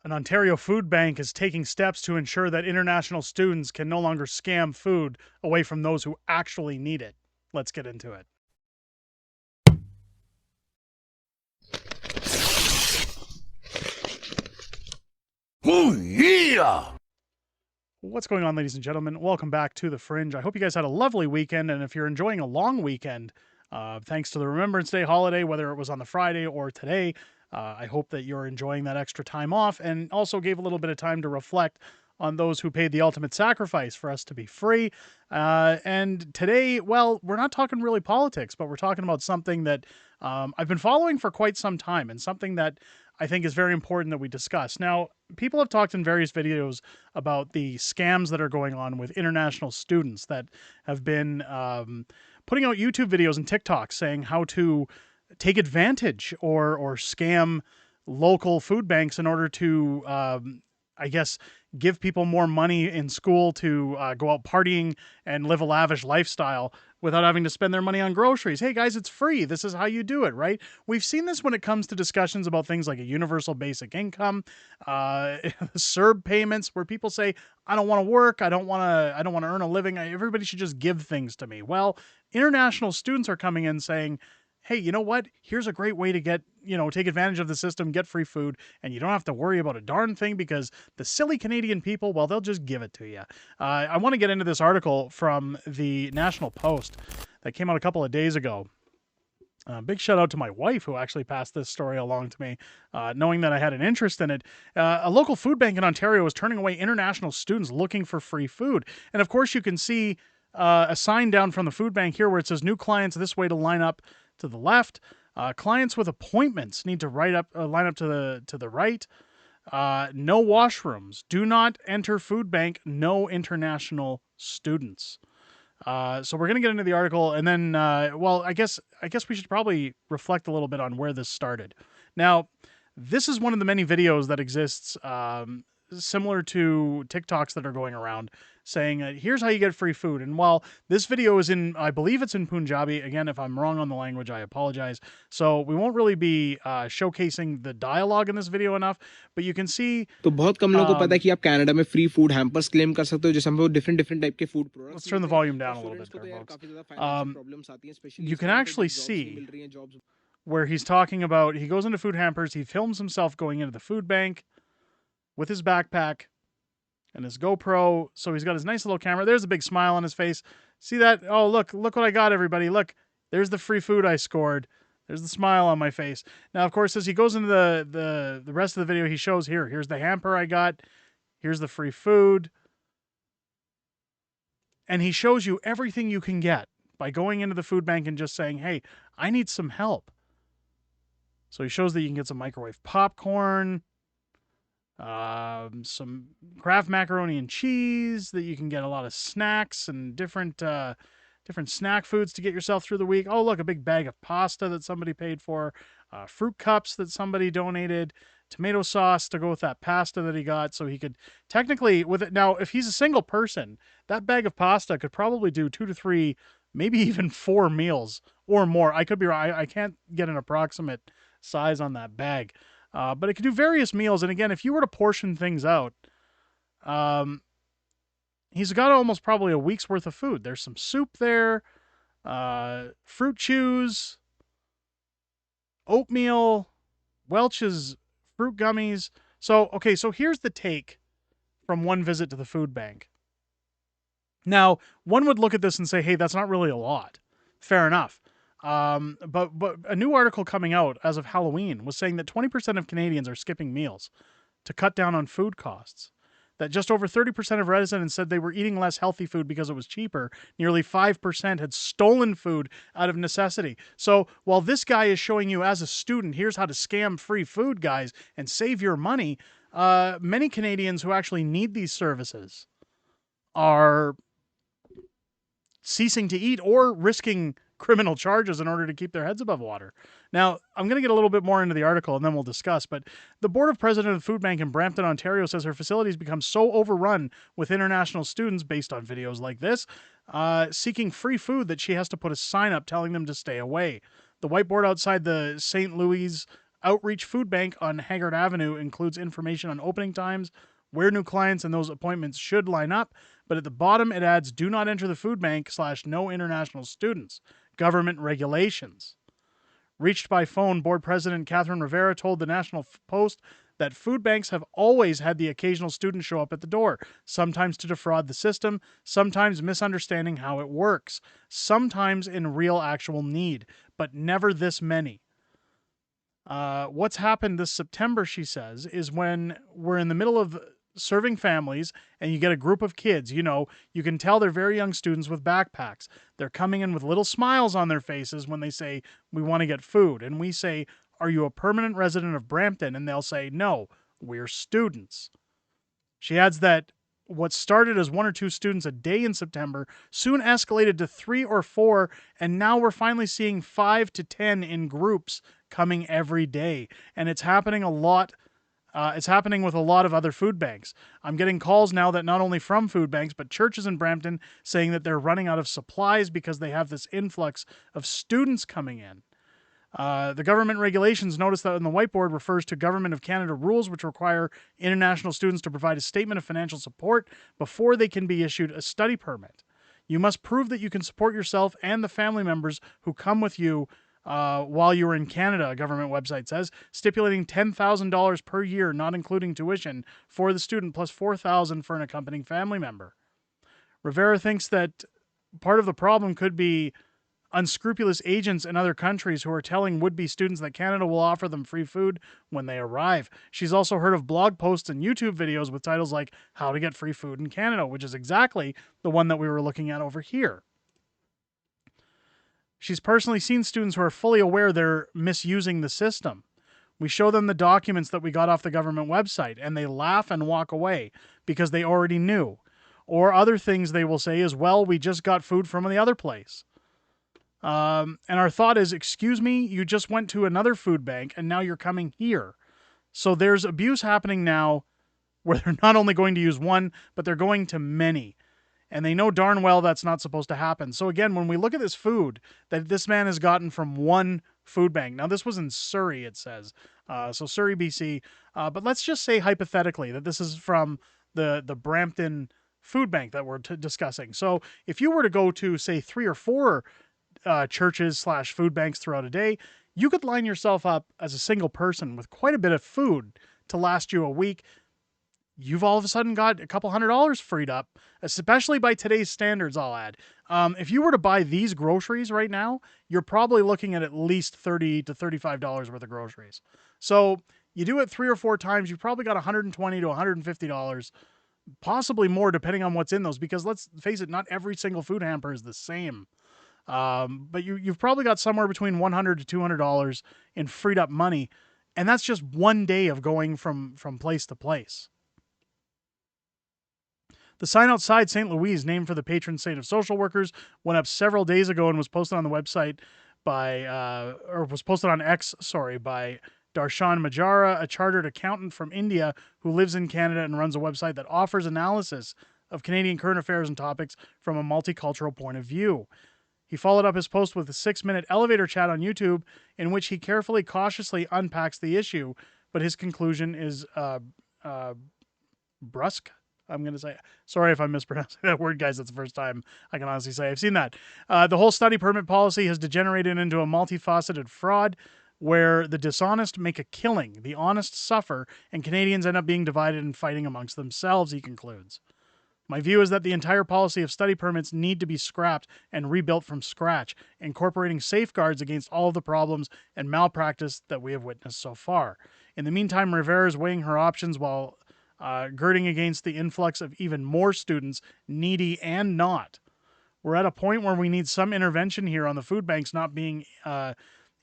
An Ontario food bank is taking steps to ensure that international students can no longer scam food away from those who actually need it. Let's get into it. Oh, yeah! What's going on, ladies and gentlemen? Welcome back to The Fringe. I hope you guys had a lovely weekend, and if you're enjoying a long weekend, thanks to the Remembrance Day holiday, whether it was on the Friday or today, I hope that you're enjoying that extra time off and also gave a little bit of time to reflect on those who paid the ultimate sacrifice for us to be free. And today, well, we're not talking really politics, but we're talking about something that I've been following for quite some time and something that I think is very important that we discuss. Now, people have talked in various videos about the scams that are going on with international students that have been putting out YouTube videos and TikToks saying how to take advantage or scam local food banks in order to, I guess, give people more money in school to go out partying and live a lavish lifestyle without having to spend their money on groceries. Hey guys, it's free. This is how you do it, right? We've seen this when it comes to discussions about things like a universal basic income, CERB payments, where people say, I don't want to work, I don't want to earn a living. Everybody should just give things to me. Well, international students are coming in saying, hey, you know what? Here's a great way to get, take advantage of the system, get free food, and you don't have to worry about a darn thing because the silly Canadian people, well, they'll just give it to you. I want to get into this article from the National Post that came out a couple of days ago. Big shout out to my wife who actually passed this story along to me, knowing that I had an interest in it. A local food bank in Ontario is turning away international students looking for free food. And of course, you can see a sign down from the food bank here where it says new clients this way to line up to the left. Clients with appointments need to line up to the right. No washrooms. Do not enter food bank. No international students. So we're gonna get into the article, and then, well, I guess we should probably reflect a little bit on where this started. Now, this is one of the many videos that exists, similar to TikToks that are going around, saying, here's how you get free food. And while this video is in, I believe it's in Punjabi, again, if I'm wrong on the language, I apologize. So we won't really be showcasing the dialogue in this video enough, but you can see. तो बहुत कम लोगों को पता है कि आप Canada में free food hampers claim कर सकते हो जिसमें वो डिफरेंट टाइप के food products Let's turn the volume down a little bit there, folks. काफी ज्यादा फाइनेंशियल प्रॉब्लम्स आती हैं specially You can actually see where he's talking about, he goes into food hampers, he films himself going into the food bank with his backpack and his GoPro. So he's got his nice little camera. There's a big smile on his face. See that? Oh, look what I got, everybody. Look, there's the free food I scored. There's the smile on my face. Now, of course, as he goes into the rest of the video, he shows here's the hamper I got. Here's the free food. And he shows you everything you can get by going into the food bank and just saying, hey, I need some help. So he shows that you can get some microwave popcorn, some Kraft macaroni and cheese, that you can get a lot of snacks and different snack foods to get yourself through the week. Oh, look, a big bag of pasta that somebody paid for, fruit cups that somebody donated, tomato sauce to go with that pasta that he got. So he could technically, with it now, if he's a single person, that bag of pasta could probably do 2 to 3, maybe even 4 meals or more. I could be wrong. I can't get an approximate size on that bag. But it could do various meals. And again, if you were to portion things out, he's got almost probably a week's worth of food. There's some soup there, fruit chews, oatmeal, Welch's fruit gummies. So here's the take from one visit to the food bank. Now, one would look at this and say, hey, that's not really a lot. Fair enough. But a new article coming out as of Halloween was saying that 20% of Canadians are skipping meals to cut down on food costs. That just over 30% of residents said they were eating less healthy food because it was cheaper. Nearly 5% had stolen food out of necessity. So while this guy is showing you as a student, here's how to scam free food, guys, and save your money, many Canadians who actually need these services are ceasing to eat or risking criminal charges in order to keep their heads above water. Now, I'm going to get a little bit more into the article and then we'll discuss, but the board of president of the Foodbank in Brampton, Ontario says her facility has become so overrun with international students based on videos like this, seeking free food that she has to put a sign up telling them to stay away. The whiteboard outside the St. Louis Outreach Foodbank on Haggard Avenue includes information on opening times, where new clients and those appointments should line up, but at the bottom it adds do not enter the food bank / no international students. Government regulations. Reached by phone, board president Catherine Rivera told the National Post that food banks have always had the occasional student show up at the door, sometimes to defraud the system, sometimes misunderstanding how it works, sometimes in real actual need, but never this many. What's happened this September, she says, is when we're in the middle of serving families and you get a group of kids, you can tell they're very young students with backpacks. They're coming in with little smiles on their faces when they say, we want to get food. And we say, are you a permanent resident of Brampton? And they'll say, no, we're students. She adds that what started as 1 or 2 students a day in September soon escalated to 3 or 4, and now we're finally seeing 5 to 10 in groups coming every day. And it's happening a lot. It's happening with a lot of other food banks. I'm getting calls now that not only from food banks, but churches in Brampton saying that they're running out of supplies because they have this influx of students coming in. The government regulations, notice that on the whiteboard, refers to Government of Canada rules which require international students to provide a statement of financial support before they can be issued a study permit. You must prove that you can support yourself and the family members who come with you while you're in Canada, a government website says, stipulating $10,000 per year, not including tuition, for the student, plus $4,000 for an accompanying family member. Rivera thinks that part of the problem could be unscrupulous agents in other countries who are telling would-be students that Canada will offer them free food when they arrive. She's also heard of blog posts and YouTube videos with titles like How to Get Free Food in Canada, which is exactly the one that we were looking at over here. She's personally seen students who are fully aware they're misusing the system. We show them the documents that we got off the government website, and they laugh and walk away because they already knew. Or other things they will say is, well, we just got food from the other place. And our thought is, excuse me, you just went to another food bank and now you're coming here. So there's abuse happening now where they're not only going to use one, but they're going to many. And they know darn well that's not supposed to happen. So again, when we look at this food that this man has gotten from one food bank, now this was in Surrey, it says. So Surrey, BC. But let's just say hypothetically that this is from the Brampton food bank that we're discussing. So if you were to go to, say, 3 or 4 churches / food banks throughout a day, you could line yourself up as a single person with quite a bit of food to last you a week. You've all of a sudden got a couple $100 freed up, especially by today's standards, I'll add. If you were to buy these groceries right now, you're probably looking at least $30 to $35 worth of groceries. So you do it 3 or 4 times, you've probably got $120 to $150, possibly more depending on what's in those, because let's face it, not every single food hamper is the same. But you've probably got somewhere between $100 to $200 in freed up money, and that's just one day of going from place to place. The sign outside St. Louis, named for the patron saint of social workers, went up several days ago and was posted on the website was posted on X, by Darshan Majara, a chartered accountant from India who lives in Canada and runs a website that offers analysis of Canadian current affairs and topics from a multicultural point of view. He followed up his post with a 6-minute elevator chat on YouTube in which he carefully, cautiously unpacks the issue, but his conclusion is brusque. I'm going to say, sorry if I'm mispronouncing that word, guys. That's the first time I can honestly say I've seen that. The whole study permit policy has degenerated into a multifaceted fraud where the dishonest make a killing, the honest suffer, and Canadians end up being divided and fighting amongst themselves, he concludes. My view is that the entire policy of study permits need to be scrapped and rebuilt from scratch, incorporating safeguards against all of the problems and malpractice that we have witnessed so far. In the meantime, Rivera is weighing her options while girding against the influx of even more students, needy and not. We're at a point where we need some intervention here on the food banks not being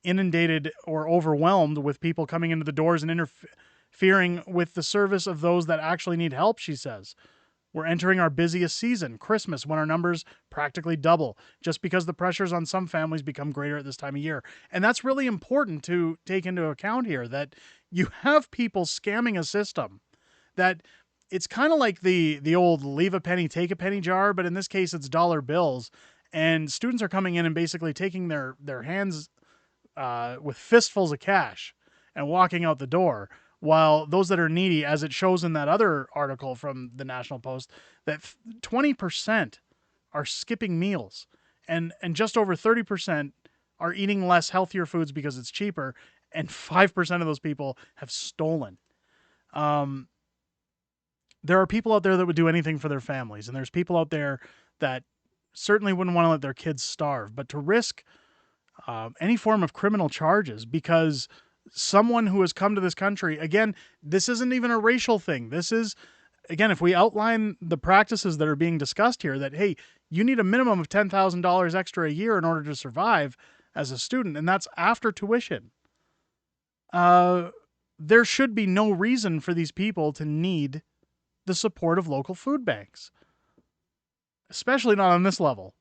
inundated or overwhelmed with people coming into the doors and interfering with the service of those that actually need help, she says. We're entering our busiest season, Christmas, when our numbers practically double, just because the pressures on some families become greater at this time of year. And that's really important to take into account here, that you have people scamming a system that it's kind of like the old leave a penny, take a penny jar, but in this case, it's dollar bills. And students are coming in and basically taking their hands with fistfuls of cash and walking out the door. While those that are needy, as it shows in that other article from the National Post, that 20% are skipping meals, and just over 30% are eating less healthier foods because it's cheaper, and 5% of those people have stolen. Um, there are people out there that would do anything for their families, and there's people out there that certainly wouldn't want to let their kids starve, but to risk any form of criminal charges because someone who has come to this country, again, this isn't even a racial thing. This is, again, if we outline the practices that are being discussed here, that, hey, you need a minimum of $10,000 extra a year in order to survive as a student, and that's after tuition. There should be no reason for these people to need the support of local food banks, especially not on this level.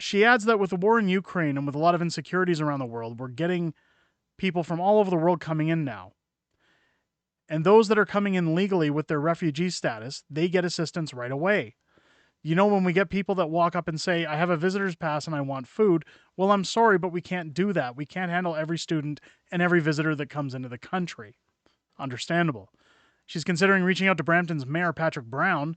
She adds that with the war in Ukraine and with a lot of insecurities around the world, we're getting people from all over the world coming in now. And those that are coming in legally with their refugee status, they get assistance right away. You know, when we get people that walk up and say, I have a visitor's pass and I want food, well, I'm sorry, but we can't do that. We can't handle every student and every visitor that comes into the country. Understandable. She's considering reaching out to Brampton's mayor, Patrick Brown,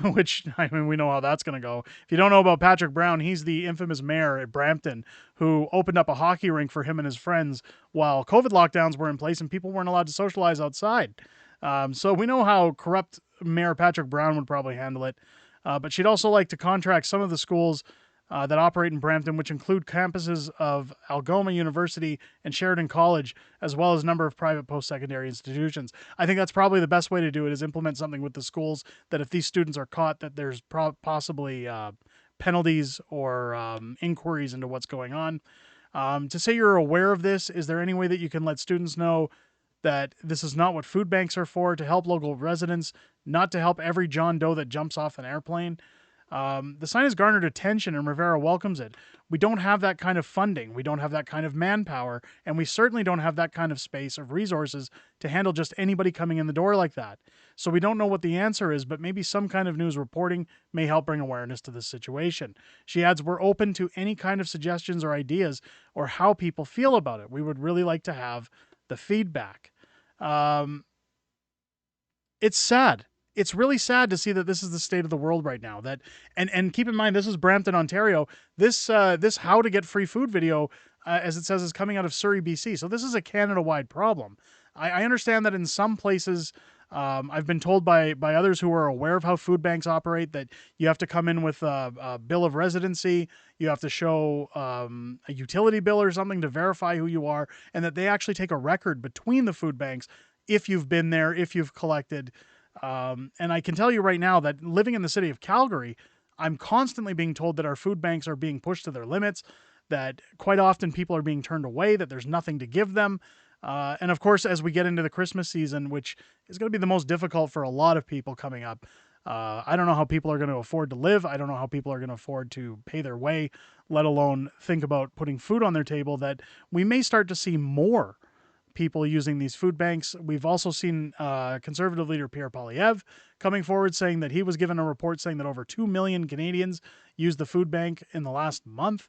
which, I mean, we know how that's going to go. If you don't know about Patrick Brown, he's the infamous mayor at Brampton who opened up a hockey rink for him and his friends while COVID lockdowns were in place and people weren't allowed to socialize outside. So we know how corrupt Mayor Patrick Brown would probably handle it. But she'd also like to contract some of the schools that operate in Brampton, which include campuses of Algoma University and Sheridan College, as well as a number of private post-secondary institutions. I think that's probably the best way to do it, is implement something with the schools that if these students are caught, that there's possibly penalties or inquiries into what's going on. To say you're aware of this, is there any way that you can let students know that this is not what food banks are for, to help local residents, not to help every John Doe that jumps off an airplane? The sign has garnered attention and Rivera welcomes it. We don't have that kind of funding. We don't have that kind of manpower. And we certainly don't have that kind of space of resources to handle just anybody coming in the door like that. So we don't know what the answer is, but maybe some kind of news reporting may help bring awareness to this situation. She adds, we're open to any kind of suggestions or ideas or how people feel about it. We would really like to have the feedback. It's sad. It's really sad to see that this is the state of the world right now. That and keep in mind, this is Brampton, Ontario. This how to get free food video, as it says, is coming out of Surrey, BC. So this is a Canada-wide problem. I understand that in some places, I've been told by others who are aware of how food banks operate that you have to come in with a bill of residency, you have to show a utility bill or something to verify who you are, and that they actually take a record between the food banks if you've been there, if you've collected. And I can tell you right now that living in the city of Calgary, I'm constantly being told that our food banks are being pushed to their limits, that quite often people are being turned away, that there's nothing to give them. And of course, as we get into the Christmas season, which is going to be the most difficult for a lot of people coming up, I don't know how people are going to afford to live. I don't know how people are going to afford to pay their way, let alone think about putting food on their table, that we may start to see more people using these food banks. We've also seen Conservative leader Pierre Poilievre coming forward saying that he was given a report saying that over 2 million Canadians used the food bank in the last month.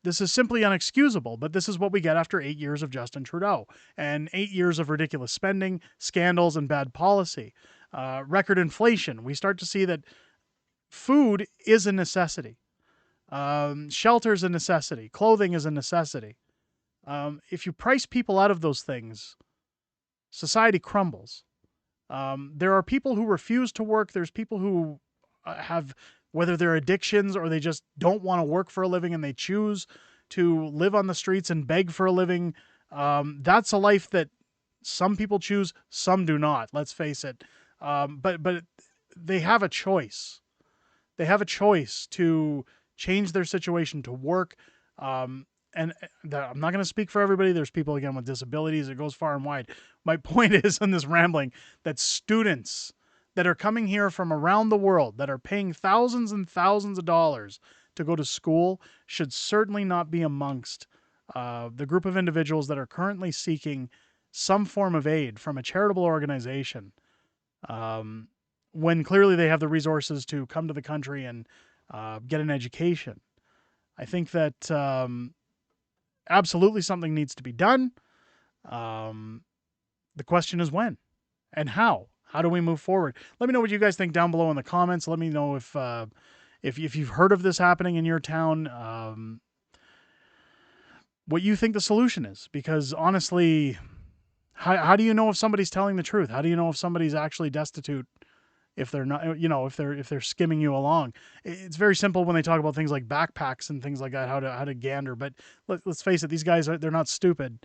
This is simply unexcusable, but this is what we get after 8 years of Justin Trudeau and 8 years of ridiculous spending, scandals, and bad policy. Record inflation. We start to see that food is a necessity. Shelter is a necessity. Clothing is a necessity. If you price people out of those things, society crumbles. There are people who refuse to work. There's people who have, whether they're addictions or they just don't want to work for a living and they choose to live on the streets and beg for a living. That's a life that some people choose, some do not. Let's face it. But they have a choice. They have a choice to change their situation, to work. And I'm not going to speak for everybody. There's people, again, with disabilities. It goes far and wide. My point is, in this rambling, that students that are coming here from around the world, that are paying thousands and thousands of dollars to go to school, should certainly not be amongst the group of individuals that are currently seeking some form of aid from a charitable organization, when clearly they have the resources to come to the country and get an education. I think that absolutely something needs to be done. The question is when and how. How do we move forward? Let me know what you guys think down below in the comments. Let me know if you've heard of this happening in your town. What you think the solution is, because honestly, how do you know if somebody's telling the truth? How do you know if somebody's actually destitute if they're not, if they're skimming you along? It's very simple when they talk about things like backpacks and things like that, how to gander. But let's face it, these guys they're not stupid.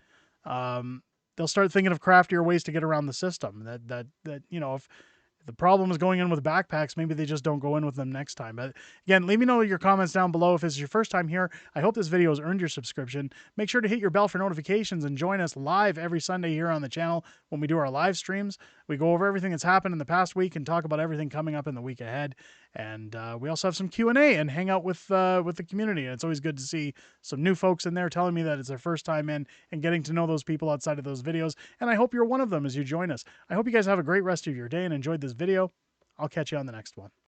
They'll start thinking of craftier ways to get around the system. That if the problem is going in with backpacks, maybe they just don't go in with them next time. But again, leave me know your comments down below. If this is your first time here, I hope this video has earned your subscription. Make sure to hit your bell for notifications and join us live every Sunday here on the channel when we do our live streams. We go over everything that's happened in the past week and talk about everything coming up in the week ahead. And we also have some Q&A and hang out with the community. And it's always good to see some new folks in there telling me that it's their first time in and getting to know those people outside of those videos. And I hope you're one of them as you join us. I hope you guys have a great rest of your day and enjoyed this video. I'll catch you on the next one.